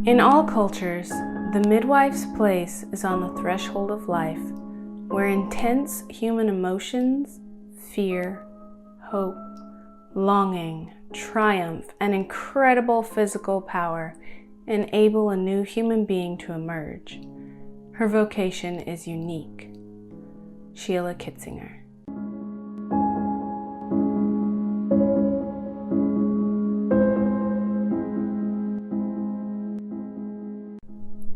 In all cultures, the midwife's place is on the threshold of life, where intense human emotions, fear, hope, longing, triumph, and incredible physical power enable a new human being to emerge. Her vocation is unique. Sheila Kitzinger.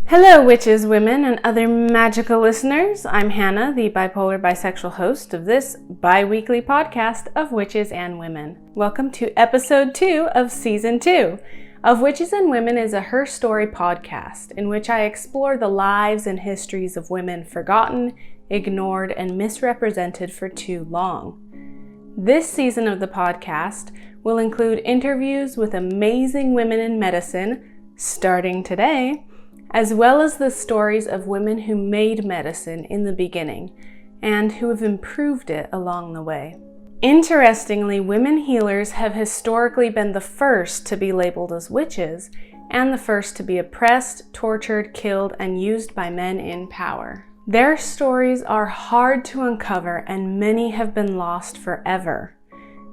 Hello, witches, women, and other magical listeners. I'm Hannah, the bipolar bisexual host of this bi-weekly podcast of Witches and Women. Welcome to episode 2 of season 2. Of Witches and Women is a herstory podcast in which I explore the lives and histories of women forgotten, ignored, and misrepresented for too long. This season of the podcast will include interviews with amazing women in medicine, starting today, as well as the stories of women who made medicine in the beginning and who have improved it along the way. Interestingly, women healers have historically been the first to be labeled as witches and the first to be oppressed, tortured, killed, and used by men in power. Their stories are hard to uncover and many have been lost forever.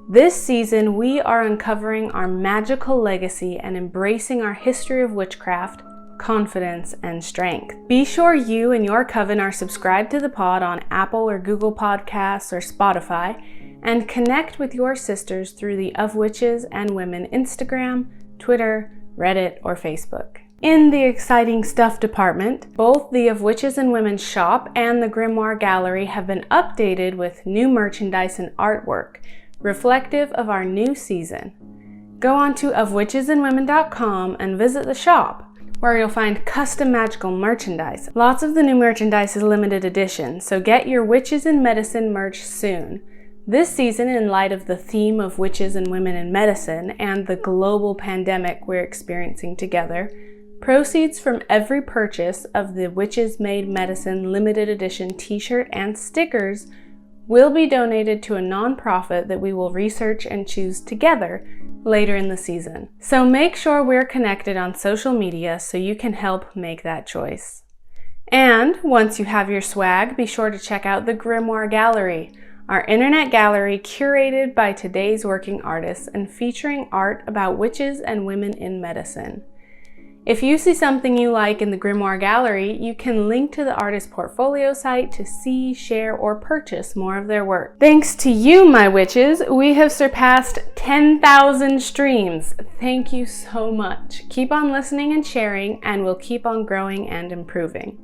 This season, we are uncovering our magical legacy and embracing our history of witchcraft, confidence, and strength. Be sure you and your coven are subscribed to the pod on Apple or Google Podcasts or Spotify, and connect with your sisters through the Of Witches and Women Instagram, Twitter, Reddit, or Facebook. In the exciting stuff department, both the Of Witches and Women shop and the Grimoire Gallery have been updated with new merchandise and artwork, reflective of our new season. Go on to ofwitchesandwomen.com and visit the shop, where you'll find custom magical merchandise. Lots of the new merchandise is limited edition, so get your Witches in Medicine merch soon. This season, in light of the theme of witches and women in medicine and the global pandemic we're experiencing together, proceeds from every purchase of the Witches Made Medicine limited edition t-shirt and stickers will be donated to a nonprofit that we will research and choose together later in the season. So make sure we're connected on social media so you can help make that choice. And once you have your swag, be sure to check out the Grimoire Gallery, our internet gallery curated by today's working artists and featuring art about witches and women in medicine. If you see something you like in the Grimoire Gallery, you can link to the artist portfolio site to see, share, or purchase more of their work. Thanks to you, my witches, we have surpassed 10,000 streams. Thank you so much. Keep on listening and sharing, and we'll keep on growing and improving.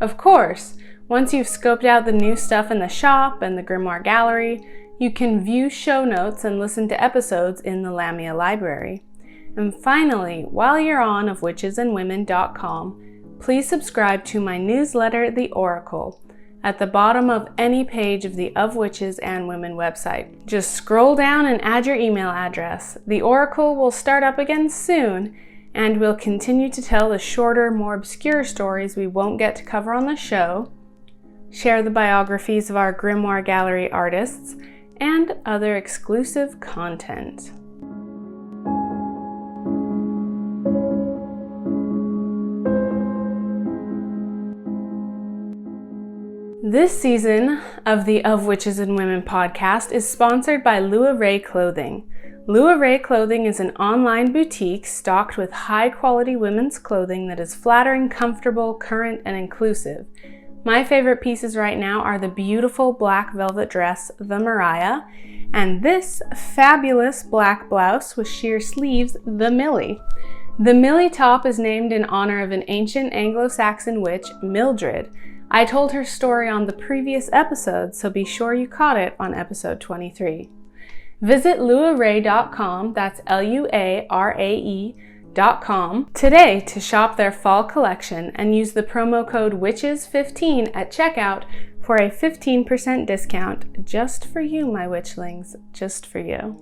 Of course, once you've scoped out the new stuff in the shop and the Grimoire Gallery, you can view show notes and listen to episodes in the Lamia Library. And finally, while you're on ofwitchesandwomen.com, please subscribe to my newsletter, The Oracle, at the bottom of any page of the Of Witches and Women website. Just scroll down and add your email address. The Oracle will start up again soon, and we'll continue to tell the shorter, more obscure stories we won't get to cover on the show, share the biographies of our Grimoire Gallery artists, and other exclusive content. This season of the Of Witches and Women podcast is sponsored by Rae Clothing. Rae Clothing is an online boutique stocked with high-quality women's clothing that is flattering, comfortable, current, and inclusive. My favorite pieces right now are the beautiful black velvet dress, the Mariah, and this fabulous black blouse with sheer sleeves, the Millie. The Millie top is named in honor of an ancient Anglo-Saxon witch, Mildred. I told her story on the previous episode, so be sure you caught it on episode 23. Visit luarae.com, that's LUARAE.com, today to shop their fall collection and use the promo code WITCHES15 at checkout for a 15% discount just for you, my witchlings, just for you.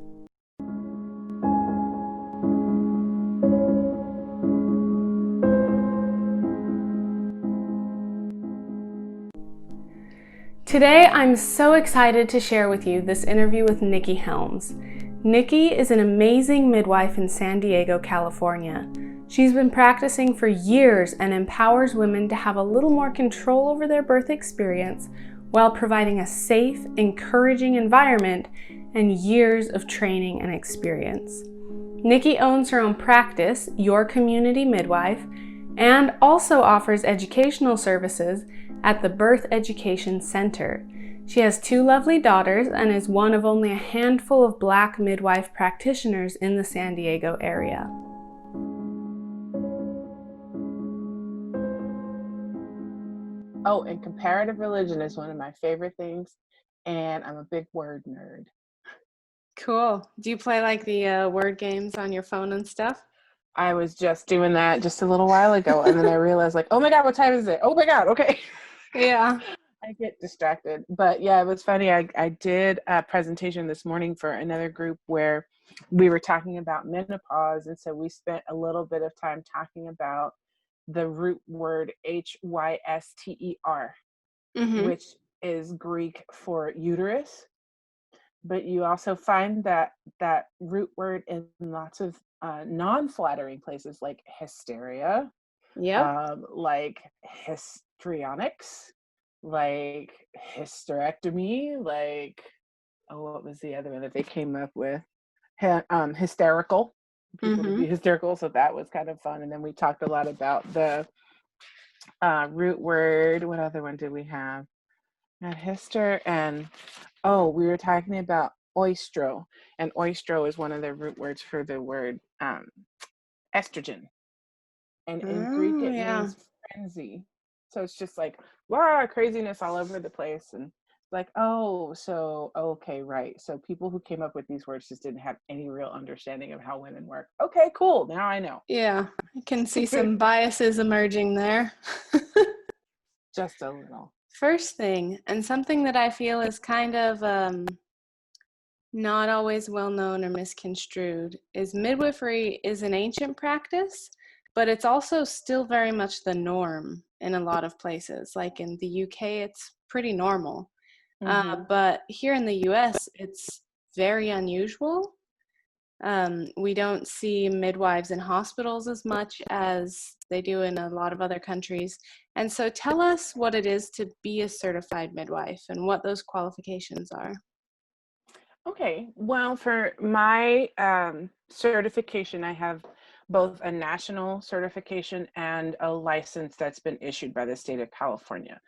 Today, I'm so excited to share with you this interview with Nikki Helms. Nikki is an amazing midwife in San Diego, California. She's been practicing for years and empowers women to have a little more control over their birth experience while providing a safe, encouraging environment and years of training and experience. Nikki owns her own practice, Your Community Midwife, and also offers educational services at the Birth Education Center. She has 2 lovely daughters and is one of only a handful of Black midwife practitioners in the San Diego area. Oh, and comparative religion is one of my favorite things, and I'm a big word nerd. Cool. Do you play like the word games on your phone and stuff? I was just doing that just a little while ago, and then I realized, like, oh my God, what time is it? Oh my God, okay. Yeah. I get distracted. But yeah, it was funny. I did a presentation this morning for another group where we were talking about menopause. And so we spent a little bit of time talking about the root word hyster, which is Greek for uterus. But you also find that root word in lots of non-flattering places like hysteria, Yep. like histrionics, like hysterectomy, like, oh, what was the other one that they came up with? Hysterical, people to be hysterical. So that was kind of fun. And then we talked a lot about the root word. What other one did we have? Hyster, and we were talking about oistro, and oistro is one of the root words for the word estrogen. And in Greek, it means frenzy. So it's just like, wow, craziness all over the place. And like, okay, right. So people who came up with these words just didn't have any real understanding of how women work. Okay, cool. Now I know. Yeah, I can see some biases emerging there. Just a little. First thing, and something that I feel is kind of not always well known or misconstrued, is midwifery is an ancient practice, but it's also still very much the norm in a lot of places. Like in the UK, it's pretty normal. But here in the US, it's very unusual. We don't see midwives in hospitals as much as they do in a lot of other countries. And so tell us what it is to be a certified midwife and what those qualifications are. Okay, well, for my certification, I have both a national certification and a license that's been issued by the state of California.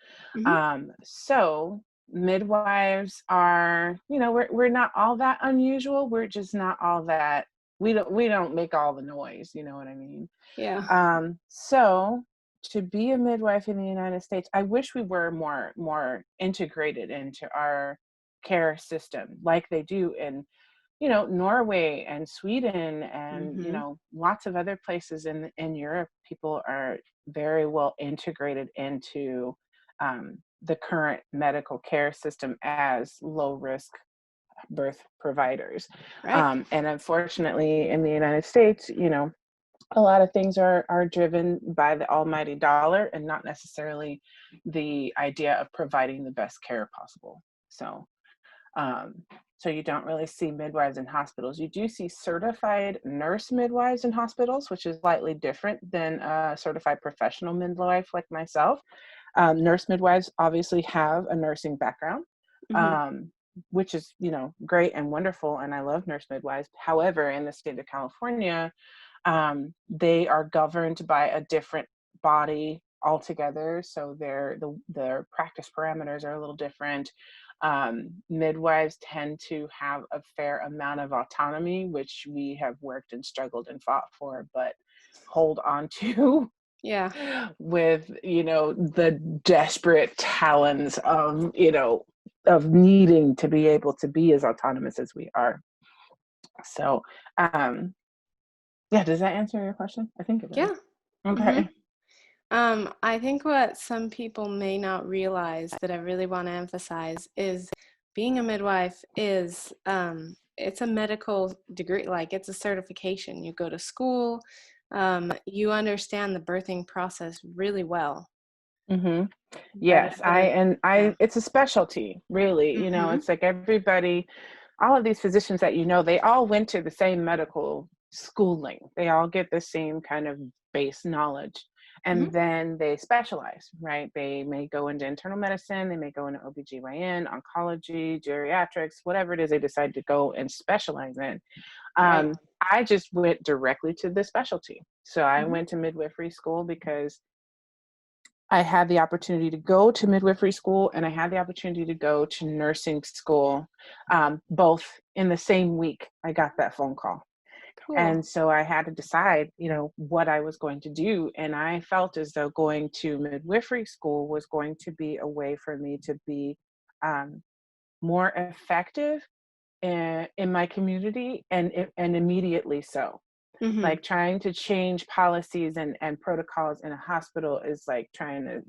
So midwives are, we're not all that unusual. We're just not all that, we don't make all the noise, you know what I mean? Yeah. So to be a midwife in the United States, I wish we were more integrated into our care system like they do in Norway and Sweden and lots of other places in Europe. People are very well integrated into the current medical care system as low risk birth providers. Right. And unfortunately in the United States, a lot of things are driven by the almighty dollar and not necessarily the idea of providing the best care possible. So you don't really see midwives in hospitals. You do see certified nurse midwives in hospitals, which is slightly different than a certified professional midwife like myself. Nurse midwives obviously have a nursing background, which is, great and wonderful. And I love nurse midwives. However, in the state of California, they are governed by a different body altogether. So their practice parameters are a little different. Midwives tend to have a fair amount of autonomy, which we have worked and struggled and fought for, but hold on to with, the desperate talons of needing to be able to be as autonomous as we are. So, does that answer your question? I think it does. Yeah. Okay. I think what some people may not realize that I really want to emphasize is being a midwife is it's a medical degree, like it's a certification. You go to school, you understand the birthing process really well. Yes, it's a specialty, really. It's like everybody, all of these physicians that they all went to the same medical schooling. They all get the same kind of base knowledge. Hmm. And then they specialize, right? They may go into internal medicine, they may go into OBGYN, oncology, geriatrics, whatever it is they decide to go and specialize in. Right. I just went directly to the specialty. So I Hmm. went to midwifery school because I had the opportunity to go to midwifery school and I had the opportunity to go to nursing school, both in the same week. I got that phone call. Cool. And so I had to decide, what I was going to do. And I felt as though going to midwifery school was going to be a way for me to be um, more effective in my community and immediately so. Hmm. Like trying to change policies and protocols in a hospital is like trying to,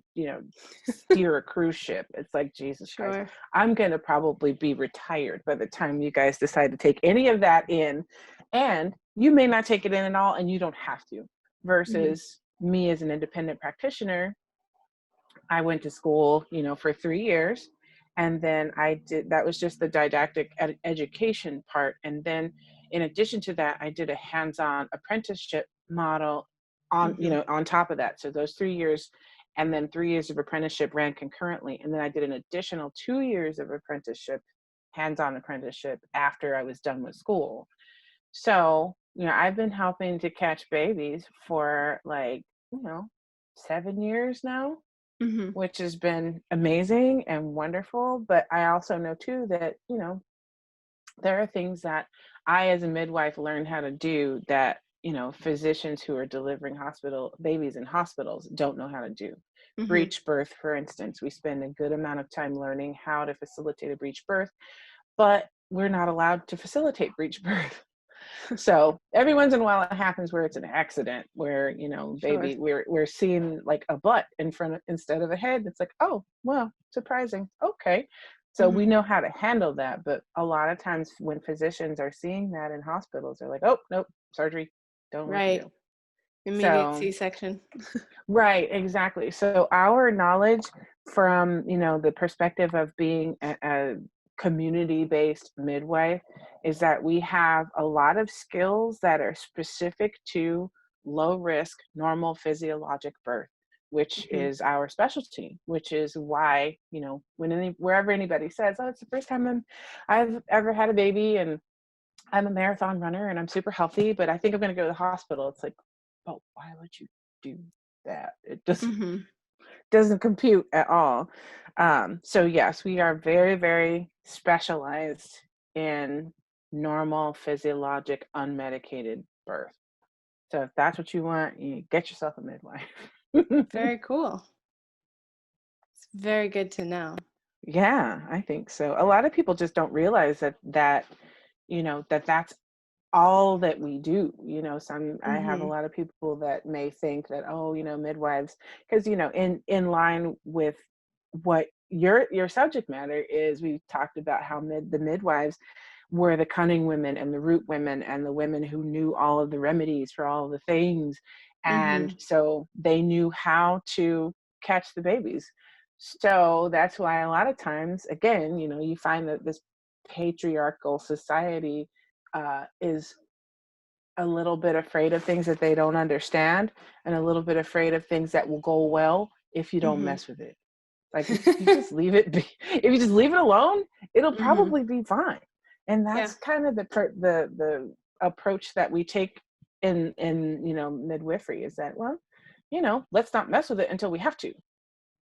steer a cruise ship. It's like, Jesus Christ, Sure. I'm going to probably be retired by the time you guys decide to take any of that in. And you may not take it in at all, and you don't have to. Hmm. Versus me as an independent practitioner, I went to school, for 3 years. And then that was just the didactic education part. And then in addition to that, I did a hands-on apprenticeship model Hmm. on top of that. So those 3 years and then 3 years of apprenticeship ran concurrently. And then I did an additional 2 years of apprenticeship, hands-on apprenticeship after I was done with school. So, I've been helping to catch babies for like, 7 years now, Hmm. which has been amazing and wonderful. But I also know too that, there are things that I, as a midwife, learned how to do that, physicians who are delivering hospital babies in hospitals don't know how to do. Hmm. Breech birth, for instance, we spend a good amount of time learning how to facilitate a breech birth, but we're not allowed to facilitate breech birth. So every once in a while it happens where it's an accident where, Sure. baby, we're seeing like a butt in front of instead of a head. It's like, oh, well, surprising. Okay. So we Hmm. know how to handle that. But a lot of times when physicians are seeing that in hospitals, they're like, oh, nope, surgery, don't know what to Right. do. Immediate So C-section. right, exactly. So our knowledge from, the perspective of being a community-based midwife is that we have a lot of skills that are specific to low risk, normal physiologic birth, which Hmm. is our specialty, which is why, wherever anybody says, oh, it's the first time I've ever had a baby and I'm a marathon runner and I'm super healthy, but I think I'm going to go to the hospital. It's like, oh, why would you do that? It just Hmm. doesn't compute at all. So yes, we are very, very specialized in normal physiologic unmedicated birth. So if that's what you want, you get yourself a midwife. Very cool. It's very good to know. Yeah, I think so. A lot of people just don't realize that's all that we do. I have a Hmm. lot of people that may think that, oh, midwives, because in line with what your subject matter is, we talked about how the midwives were the cunning women and the root women and the women who knew all of the remedies for all of the things, and Hmm. so they knew how to catch the babies. So that's why a lot of times, again, you find that this patriarchal society is a little bit afraid of things that they don't understand and a little bit afraid of things that will go well if you don't Hmm. mess with it. Like if you just leave it be, if you just leave it alone, it'll Hmm. probably be fine. And Yeah. that's kind of the approach that we take in midwifery is that, well, let's not mess with it until we have to.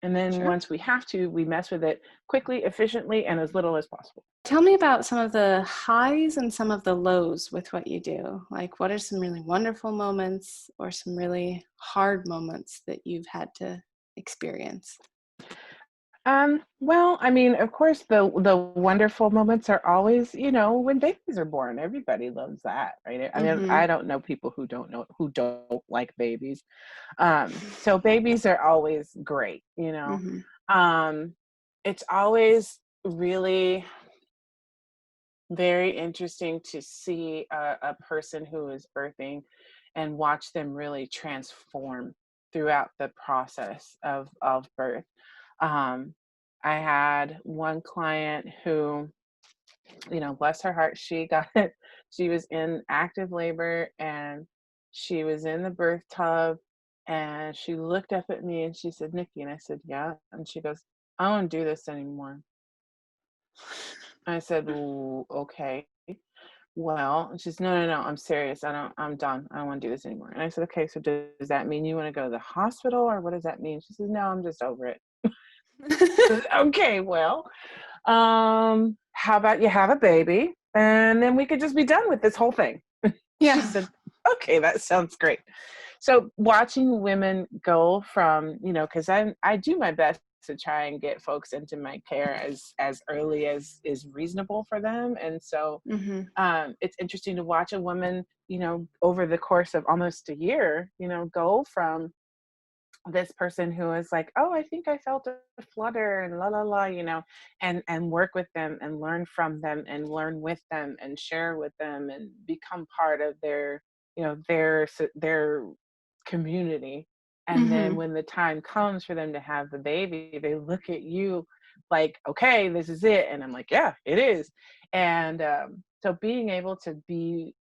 And then Sure. once we have to, we mess with it quickly, efficiently, and as little as possible. Tell me about some of the highs and some of the lows with what you do. Like, what are some really wonderful moments or some really hard moments that you've had to experience? Well, I mean, of course, the wonderful moments are always, when babies are born. Everybody loves that, right? I mean, Hmm. I don't know people who don't like babies. So babies are always great, Hmm. Um, it's always really very interesting to see a person who is birthing and watch them really transform throughout the process of birth. Um, I had one client who bless her heart, she got it. She was in active labor and she was in the birth tub, and she looked up at me and she said, "Nikki," and I said, "Yeah." And she goes, "I don't do this anymore." I said, "Ooh, okay. Well," and she's, "No, I'm serious. I'm done. I don't want to do this anymore." And I said, "Okay, so does that mean you want to go to the hospital, or what does that mean?" She says, "No, I'm just over it." Okay, well, how about you have a baby and then we could just be done with this whole thing? She Yeah. said, "Okay, that sounds great." So watching women go from, because I do my best to try and get folks into my care as early as is reasonable for them. And so Mm-hmm. it's interesting to watch a woman, over the course of almost a year, go from this person who is like, "Oh, I think I felt a flutter and la la la," and work with them and learn from them and learn with them and share with them and become part of their, their community. And then Mm-hmm. when the time comes for them to have the baby, they look at you like, "Okay, this is it." And I'm like, "Yeah, it is." And so being able to be,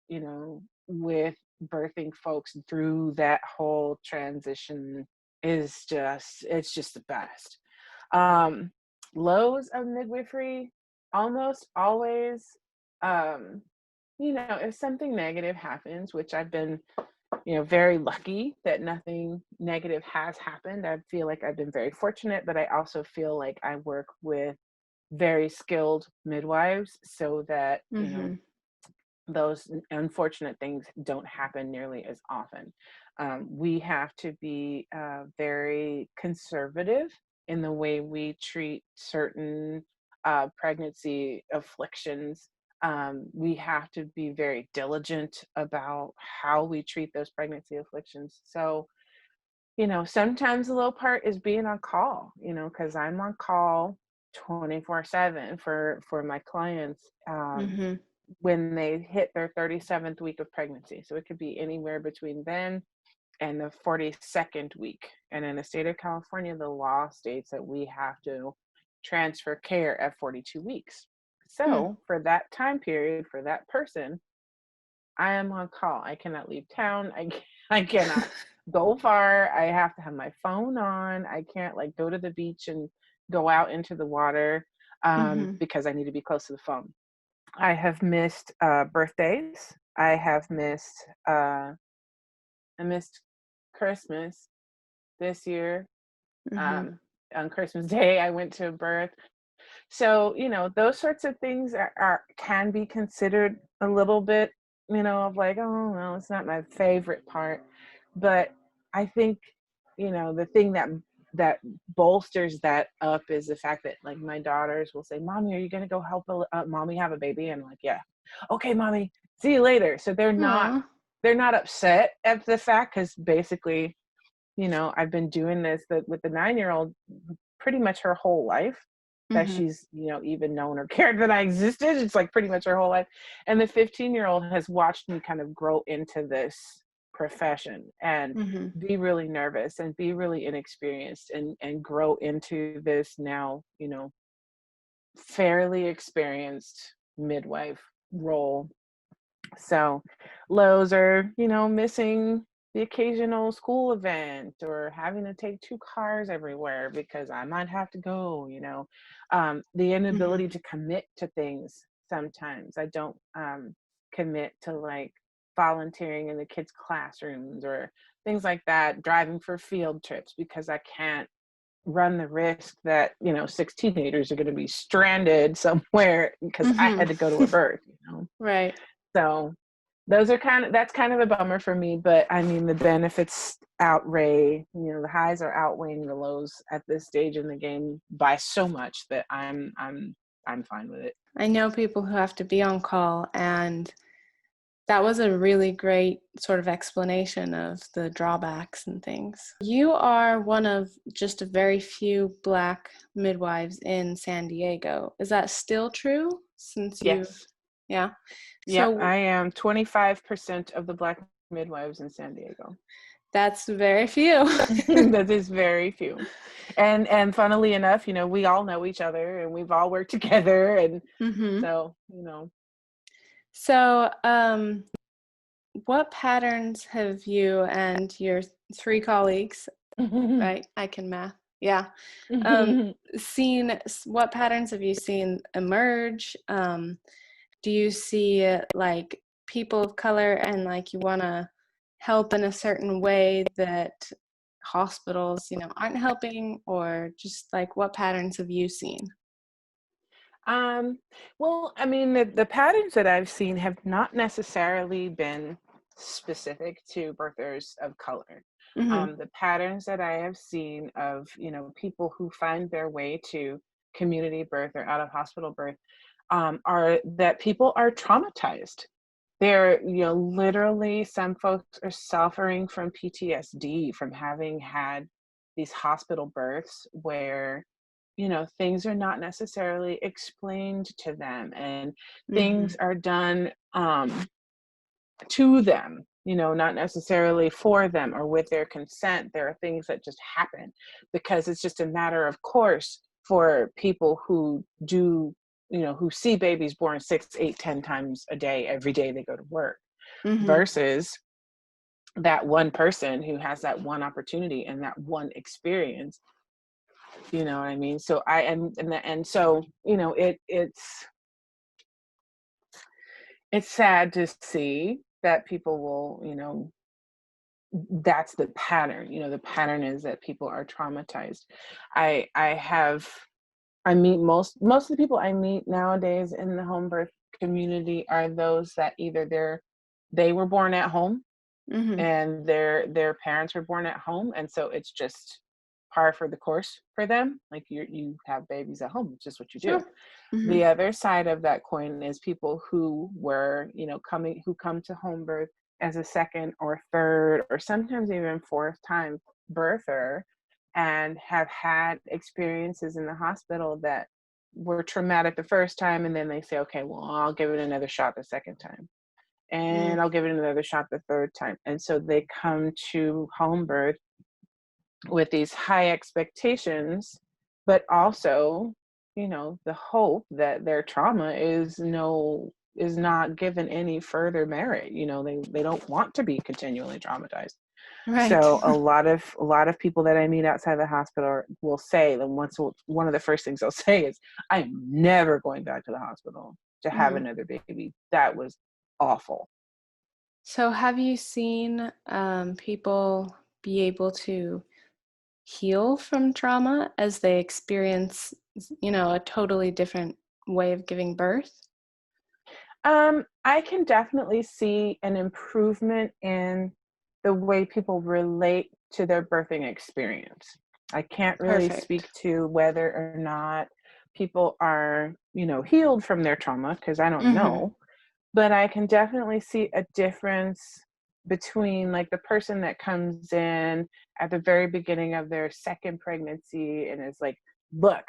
with birthing folks through that whole transition it's just the best. Um, Lows of midwifery, almost always, um, if something negative happens, which I've been, very lucky that nothing negative has happened. I feel like I've been very fortunate, but I also feel like I work with very skilled midwives so that, Mm-hmm. those unfortunate things don't happen nearly as often. We have to be very conservative in the way we treat certain pregnancy afflictions. We have to be very diligent about how we treat those pregnancy afflictions. So, sometimes the little part is being on call, because I'm on call 24/7 for my clients. Mm-hmm. When they hit their 37th week of pregnancy. So it could be anywhere between then and the 42nd week. And in the state of California, the law states that we have to transfer care at 42 weeks. Mm. So for that time period, for that person, I am on call. I cannot leave town. I cannot go far. I have to have my phone on. I can't like go to the beach and go out into the water Mm-hmm. because I need to be close to the phone. I have missed birthdays. I missed Christmas this year. Mm-hmm. Um, on Christmas Day, I went to a birth. So, those sorts of things can be considered a little bit, of like, "Oh, well, it's not my favorite part." But I think, the thing that bolsters that up is the fact that like my daughters will say, "Mommy, are you going to go help mommy have a baby?" And I'm like, "Yeah." "Okay, mommy, see you later." So Aw. they're not upset at the fact, because basically, I've been doing this with the 9-year-old pretty much her whole life that Mm-hmm. she's, even known or cared that I existed. It's like pretty much her whole life. And the 15-year-old has watched me kind of grow into this profession and Mm-hmm. be really nervous and be really inexperienced and grow into this now, fairly experienced midwife role. So lows are, missing the occasional school event or having to take two cars everywhere because I might have to go, the Mm-hmm. inability to commit to things. Sometimes I don't commit to like volunteering in the kids' classrooms or things like that, driving for field trips because I can't run the risk that, 6 teenagers are going to be stranded somewhere because I had to go to Mm-hmm. a birth. Right. So that's kind of a bummer for me, but I mean the benefits outweigh, the highs are outweighing the lows at this stage in the game by so much that I'm fine with it. I know people who have to be on call, and that was a really great sort of explanation of the drawbacks and things. You are one of just a very few Black midwives in San Diego. Is that still true since you, Yes. yeah? Yep, So I am 25% of the Black midwives in San Diego. That's very few. That is very few. And funnily enough, we all know each other and we've all worked together. And Mm-hmm. so. So, what patterns have you and your three colleagues, right? I can math. Yeah. Seen, what patterns have you seen emerge? Do you see like people of color and like you want to help in a certain way that hospitals, aren't helping, or just like what patterns have you seen? Um, well, I mean, the patterns that I've seen have not necessarily been specific to birthers of color. Mm-hmm. The patterns that I have seen of, people who find their way to community birth or out of hospital birth, are that people are traumatized. They're, literally, some folks are suffering from PTSD from having had these hospital births where, things are not necessarily explained to them, and Mm-hmm. things are done to them, not necessarily for them or with their consent. There are things that just happen because it's just a matter of course for people who do, who see babies born 6, 8, 10 times a day, every day they go to work, Mm-hmm. versus that one person who has that one opportunity and that one experience. You know what I mean? So and so, it's sad to see that people will, that's the pattern. The pattern is that people are traumatized. I I have I meet most of the people I meet nowadays in the home birth community are those that either they were born at home Mm-hmm. and their parents were born at home, and so it's just par for the course for them. Like you have babies at home, it's just what you do. Sure. Mm-hmm. The other side of that coin is people who were, who come to home birth as a second or third or sometimes even fourth time birther, and have had experiences in the hospital that were traumatic the first time, and then they say, okay, well, I'll give it another shot the second time, and I'll give it another shot the third time. And so they come to home birth with these high expectations, but also, the hope that their trauma is not given any further merit. They don't want to be continually traumatized. Right. So a lot of people that I meet outside the hospital will say that one of the first things they'll say is, I am never going back to the hospital to have Mm-hmm. another baby. That was awful. So have you seen people be able to heal from trauma as they experience, a totally different way of giving birth? I can definitely see an improvement in the way people relate to their birthing experience. I can't really speak Perfect. to whether or not people are, healed from their trauma, because I don't Mm-hmm. know, but I can definitely see a difference between like the person that comes in at the very beginning of their second pregnancy and is like, look,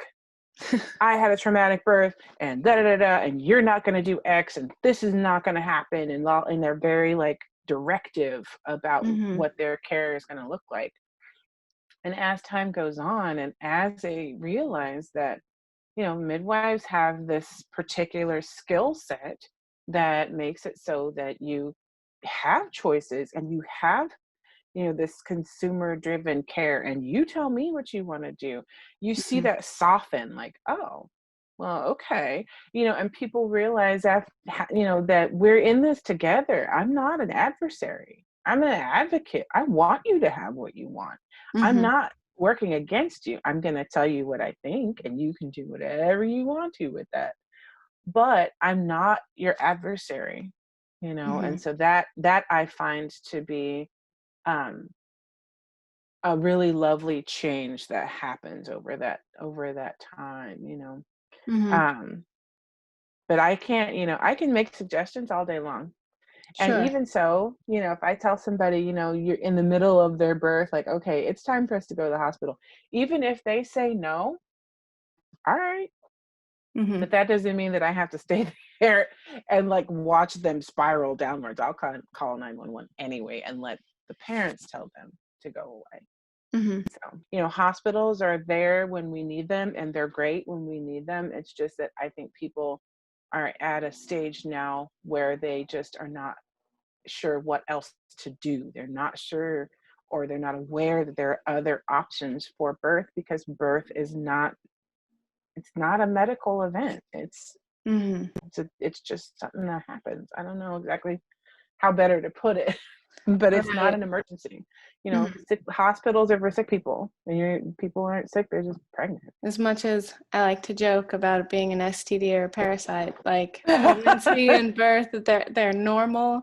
I had a traumatic birth and da da da da, and you're not going to do X, and this is not going to happen, and they're very like directive about Mm-hmm. what their care is going to look like. And as time goes on, and as they realize that, midwives have this particular skill set that makes it so that you have choices and you have, this consumer driven care, and you tell me what you want to do, you see Mm-hmm. that soften, like, oh, well, okay, and people realize that, that we're in this together. I'm not an adversary, I'm an advocate. I want you to have what you want. I'm Mm-hmm. not working against you. I'm going to tell you what I think, and you can do whatever you want to with that, but I'm not your adversary. Mm-hmm. And so that I find to be, um, a really lovely change that happens over that time. Mm-hmm. um but I can't, I can make suggestions all day long, and Sure. even so, if I tell somebody, you're in the middle of their birth, like, okay, it's time for us to go to the hospital, even if they say no, all right, Mm-hmm. but that doesn't mean that I have to stay there and like watch them spiral downwards. I'll call 911 anyway and let the parents tell them to go away. Mm-hmm. So, hospitals are there when we need them, and they're great when we need them. It's just that I think people are at a stage now where they just are not sure what else to do. They're not sure, or they're not aware that there are other options for birth, because birth is not, it's not a medical event. Mm-hmm. It's just something that happens. I don't know exactly how better to put it, but it's not Right. an emergency. Mm-hmm. Sick hospitals are for sick people, and people aren't sick; they're just pregnant. As much as I like to joke about it being an STD or a parasite, like pregnancy and birth, they're normal.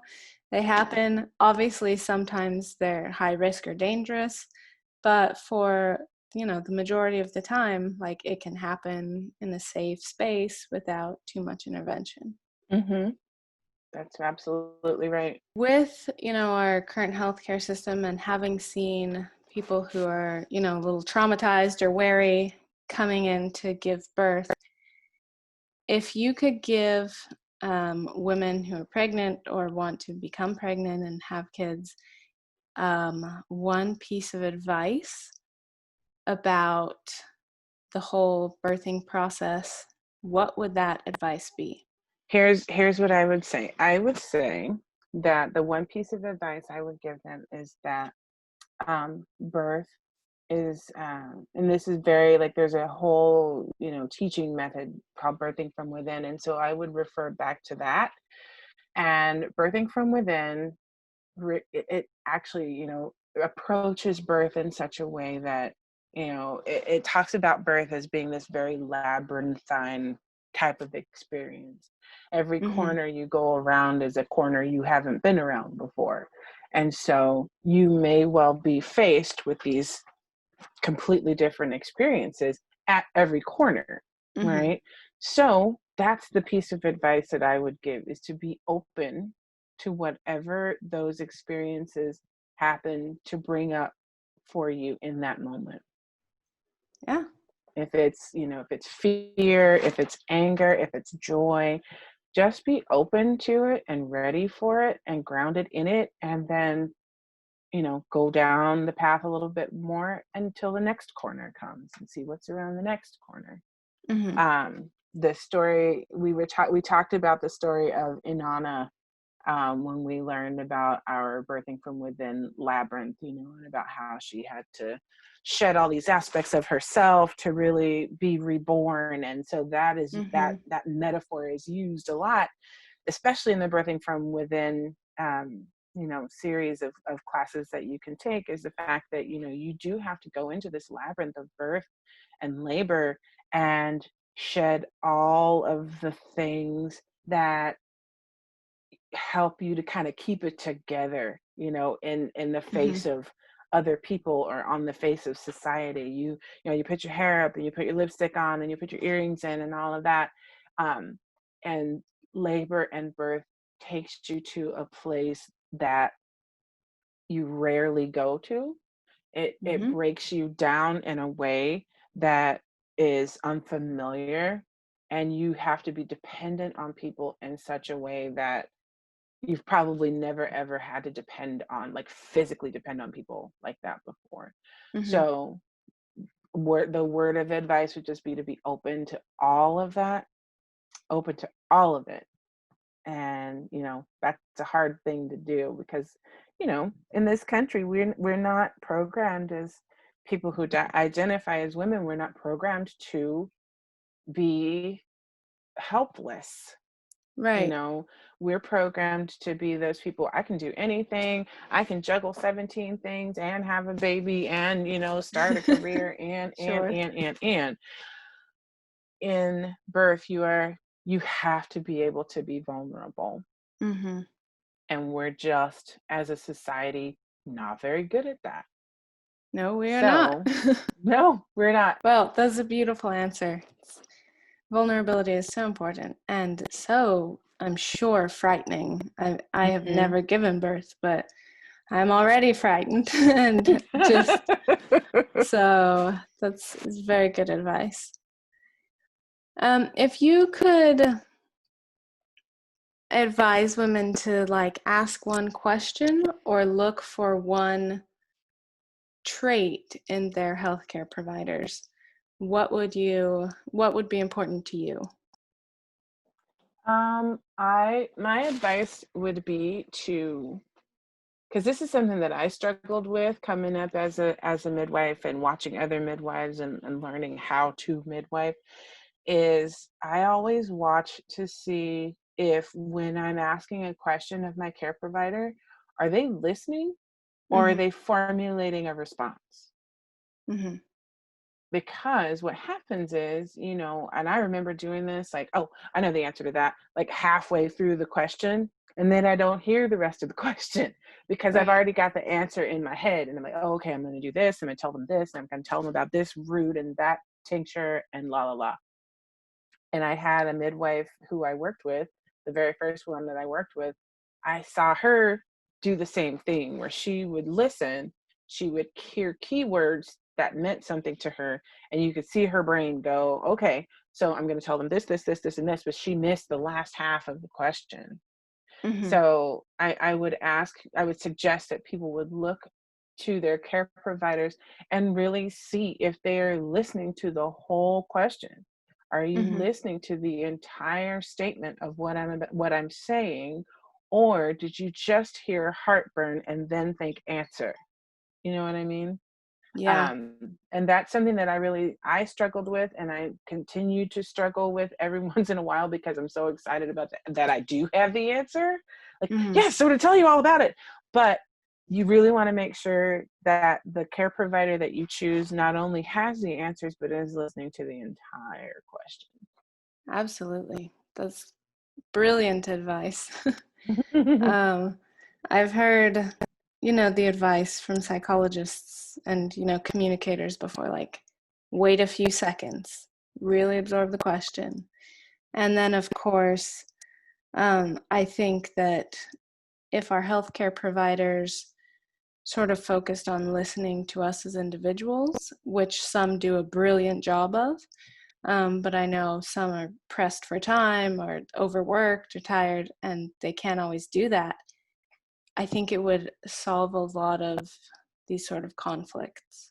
They happen. Obviously, sometimes they're high risk or dangerous, but for the majority of the time, like, it can happen in a safe space without too much intervention. Mm-hmm. That's absolutely right. With our current healthcare system, and having seen people who are a little traumatized or wary coming in to give birth, if you could give women who are pregnant or want to become pregnant and have kids one piece of advice about the whole birthing process, what would that advice be? Here's what I would say. I would say that the one piece of advice I would give them is that birth is, and this is very, like, there's a whole teaching method called birthing from within, and so I would refer back to that. And birthing from within, it actually approaches birth in such a way that it talks about birth as being this very labyrinthine type of experience. Every Mm-hmm. corner you go around is a corner you haven't been around before, and so you may well be faced with these completely different experiences at every corner, Mm-hmm. right? So that's the piece of advice that I would give, is to be open to whatever those experiences happen to bring up for you in that moment. Yeah. If it's fear, if it's anger, if it's joy, just be open to it and ready for it and grounded in it, and then go down the path a little bit more until the next corner comes, and see what's around the next corner. Mm-hmm. The story we talked about the story of Inanna, when we learned about our birthing from within labyrinth, and about how she had to shed all these aspects of herself to really be reborn. And so that is Mm-hmm. that metaphor is used a lot, especially in the birthing from within series of classes that you can take, is the fact that you do have to go into this labyrinth of birth and labor and shed all of the things that help you to kind of keep it together, in the Mm-hmm. face of other people, or on the face of society. You put your hair up, and you put your lipstick on, and you put your earrings in, and all of that. And labor and birth takes you to a place that you rarely go to. It Mm-hmm. breaks you down in a way that is unfamiliar, and you have to be dependent on people in such a way that you've probably never ever had to depend on, like, physically depend on people like that before. Mm-hmm. So the word of advice would just be to be open to all of that, open to all of it. And that's a hard thing to do, because in this country, we're not programmed as people who identify as women. We're not programmed to be helpless. Right. We're programmed to be those people. I can do anything. I can juggle 17 things and have a baby, and start a career, and Sure. in birth, you have to be able to be vulnerable. Mm-hmm. And we're just, as a society, not very good at that. No, we are not. So no, we're not. Well, that's a beautiful answer. Vulnerability is so important, and so, I'm sure, frightening. I have Mhm. never given birth, but I'm already frightened. And just so that's very good advice. If you could advise women to like ask one question or look for one trait in their healthcare providers, what would be important to you? My advice would be to, because this is something that I struggled with coming up as a midwife and watching other midwives and learning how to midwife, is I always watch to see if when I'm asking a question of my care provider, are they listening or are Mm-hmm. they formulating a response? Mm-hmm. Because what happens is, and I remember doing this, like, oh, I know the answer to that, like halfway through the question, and then I don't hear the rest of the question because I've Right. already got the answer in my head. And I'm like, oh, okay, I'm going to do this. I'm going to tell them this. And I'm going to tell them about this root and that tincture and la, la, la. And I had a midwife who I worked with, the very first one that I worked with. I saw her do the same thing where she would listen, she would hear keywords that meant something to her, and you could see her brain go, okay, so I'm going to tell them this, this, and this, but she missed the last half of the question. Mm-hmm. So I would suggest that people would look to their care providers and really see if they're listening to the whole question. Are you Mm-hmm. listening to the entire statement of what I'm saying, or did you just hear heartburn and then think answer? You know what I mean? Yeah. And that's something that I struggled with, and I continue to struggle with every once in a while because I'm so excited about that I do have the answer. Like, Mm-hmm. yes, so to tell you all about it. But you really want to make sure that the care provider that you choose not only has the answers, but is listening to the entire question. Absolutely. That's brilliant advice. I've heard, the advice from psychologists and, communicators before, like, wait a few seconds, really absorb the question. And then, of course, I think that if our healthcare providers sort of focused on listening to us as individuals, which some do a brilliant job of, but I know some are pressed for time or overworked or tired, and they can't always do that. I think it would solve a lot of these sort of conflicts.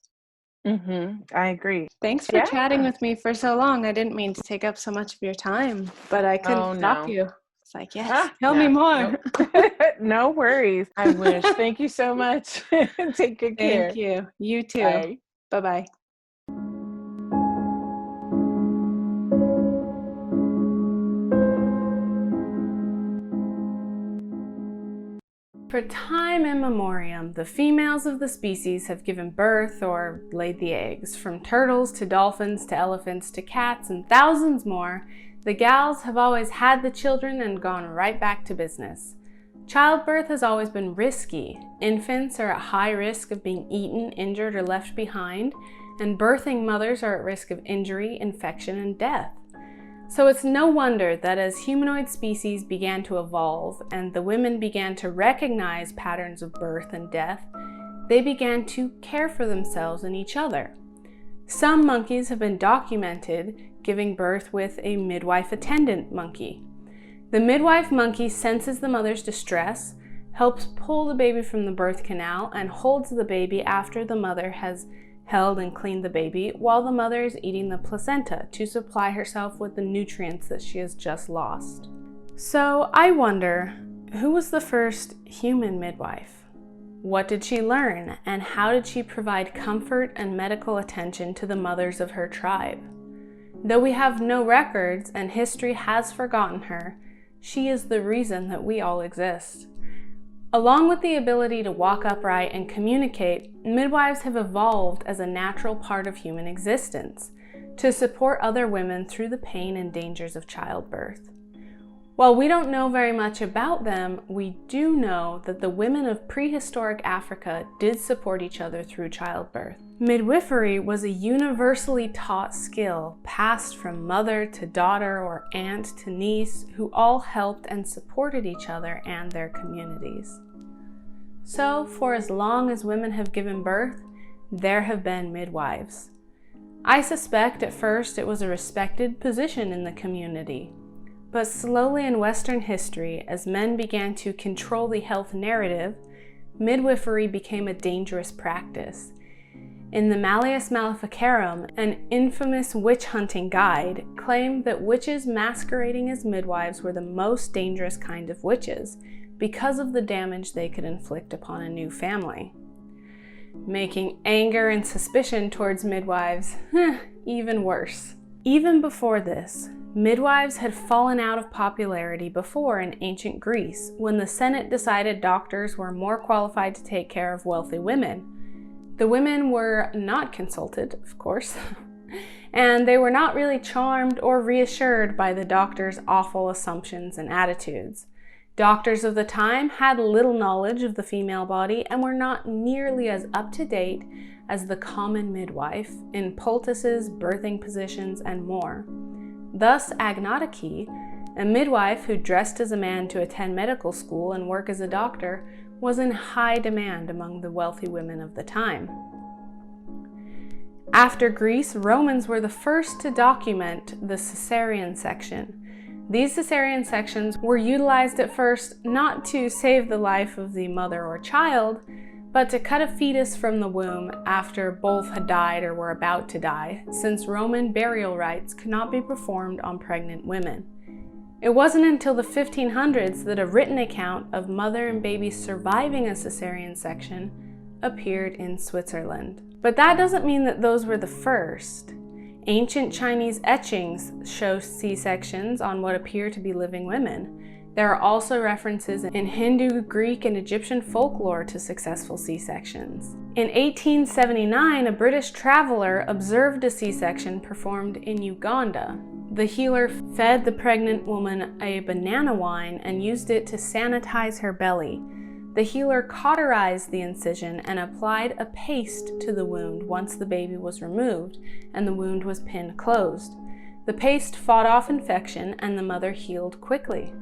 I agree. Thanks for Yeah. chatting with me for so long. I didn't mean to take up so much of your time, but I couldn't Oh stop no. you. It's like, yes, tell me Yeah. more. Nope. No worries. I wish. Thank you so much. Take good Thank care. you. You too. Bye. Bye-bye. For time immemorial, the females of the species have given birth or laid the eggs. From turtles to dolphins to elephants to cats and thousands more, the gals have always had the children and gone right back to business. Childbirth has always been risky. Infants are at high risk of being eaten, injured, or left behind, and birthing mothers are at risk of injury, infection, and death. So it's no wonder that as humanoid species began to evolve and the women began to recognize patterns of birth and death, they began to care for themselves and each other. Some monkeys have been documented giving birth with a midwife attendant monkey. The midwife monkey senses the mother's distress, helps pull the baby from the birth canal, and holds the baby after the mother has held and cleaned the baby while the mother is eating the placenta to supply herself with the nutrients that she has just lost. So I wonder, who was the first human midwife? What did she learn, and how did she provide comfort and medical attention to the mothers of her tribe? Though we have no records and history has forgotten her, she is the reason that we all exist. Along with the ability to walk upright and communicate, midwives have evolved as a natural part of human existence to support other women through the pain and dangers of childbirth. While we don't know very much about them, we do know that the women of prehistoric Africa did support each other through childbirth. Midwifery was a universally taught skill passed from mother to daughter or aunt to niece, who all helped and supported each other and their communities. So, for as long as women have given birth, there have been midwives. I suspect at first it was a respected position in the community. But slowly in Western history, as men began to control the health narrative, midwifery became a dangerous practice. In the Malleus Maleficarum, an infamous witch-hunting guide claimed that witches masquerading as midwives were the most dangerous kind of witches because of the damage they could inflict upon a new family, making anger and suspicion towards midwives even worse. Even before this, midwives had fallen out of popularity before in ancient Greece when the Senate decided doctors were more qualified to take care of wealthy women. The women were not consulted, of course, and they were not really charmed or reassured by the doctors' awful assumptions and attitudes. Doctors of the time had little knowledge of the female body and were not nearly as up-to-date as the common midwife in poultices, birthing positions, and more. Thus, agnotiki, a midwife who dressed as a man to attend medical school and work as a doctor, was in high demand among the wealthy women of the time. After Greece, Romans were the first to document the cesarean section. These cesarean sections were utilized at first not to save the life of the mother or child, but to cut a fetus from the womb after both had died or were about to die, since Roman burial rites could not be performed on pregnant women. It wasn't until the 1500s that a written account of mother and baby surviving a cesarean section appeared in Switzerland. But that doesn't mean that those were the first. Ancient Chinese etchings show C-sections on what appear to be living women. There are also references in Hindu, Greek, and Egyptian folklore to successful C-sections. In 1879, a British traveler observed a C-section performed in Uganda. The healer fed the pregnant woman a banana wine and used it to sanitize her belly. The healer cauterized the incision and applied a paste to the wound once the baby was removed and the wound was pinned closed. The paste fought off infection and the mother healed quickly.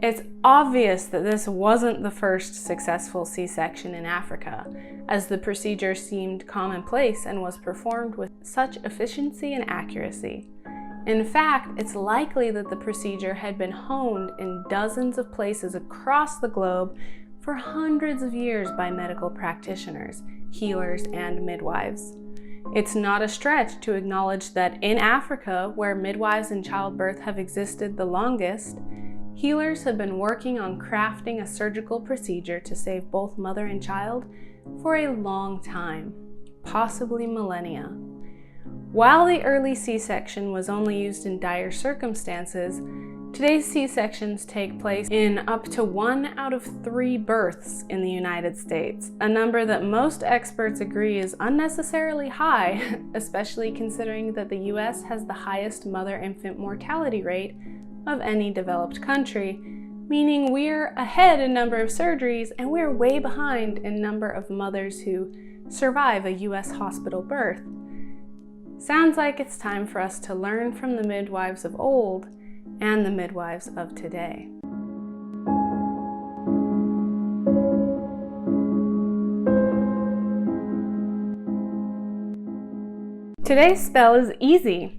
It's obvious that this wasn't the first successful C-section in Africa, as the procedure seemed commonplace and was performed with such efficiency and accuracy. In fact, it's likely that the procedure had been honed in dozens of places across the globe for hundreds of years by medical practitioners, healers, and midwives. It's not a stretch to acknowledge that in Africa, where midwives and childbirth have existed the longest, healers have been working on crafting a surgical procedure to save both mother and child for a long time, possibly millennia. While the early C-section was only used in dire circumstances, today's C-sections take place in up to 1 out of 3 births in the United States, a number that most experts agree is unnecessarily high, especially considering that the US has the highest mother-infant mortality rate of any developed country, meaning we're ahead in number of surgeries and we're way behind in number of mothers who survive a US hospital birth. Sounds like it's time for us to learn from the midwives of old and the midwives of today. Today's spell is easy.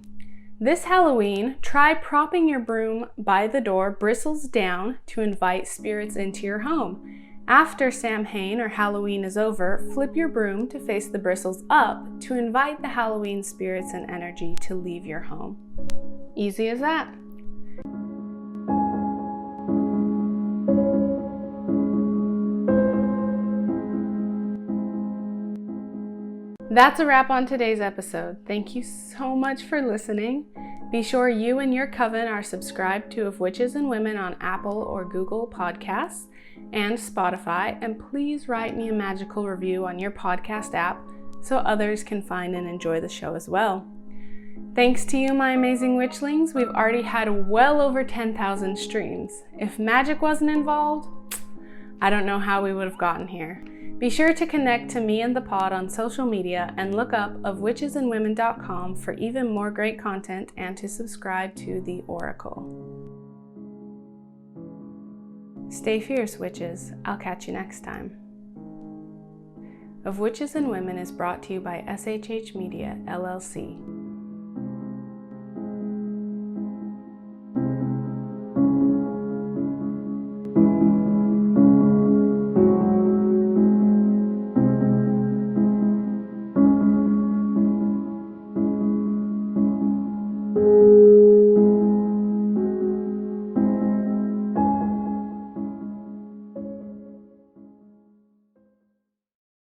This Halloween, try propping your broom by the door bristles down to invite spirits into your home. After Samhain or Halloween is over, flip your broom to face the bristles up to invite the Halloween spirits and energy to leave your home. Easy as that. That's a wrap on today's episode. Thank you so much for listening. Be sure you and your coven are subscribed to Of Witches and Women on Apple or Google Podcasts and Spotify, and please write me a magical review on your podcast app so others can find and enjoy the show as well. Thanks to you, my amazing witchlings, we've already had well over 10,000 streams. If magic wasn't involved, I don't know how we would have gotten here. Be sure to connect to me and the pod on social media and look up ofwitchesandwomen.com for even more great content and to subscribe to The Oracle. Stay fierce, witches. I'll catch you next time. Of Witches and Women is brought to you by SHH Media, LLC.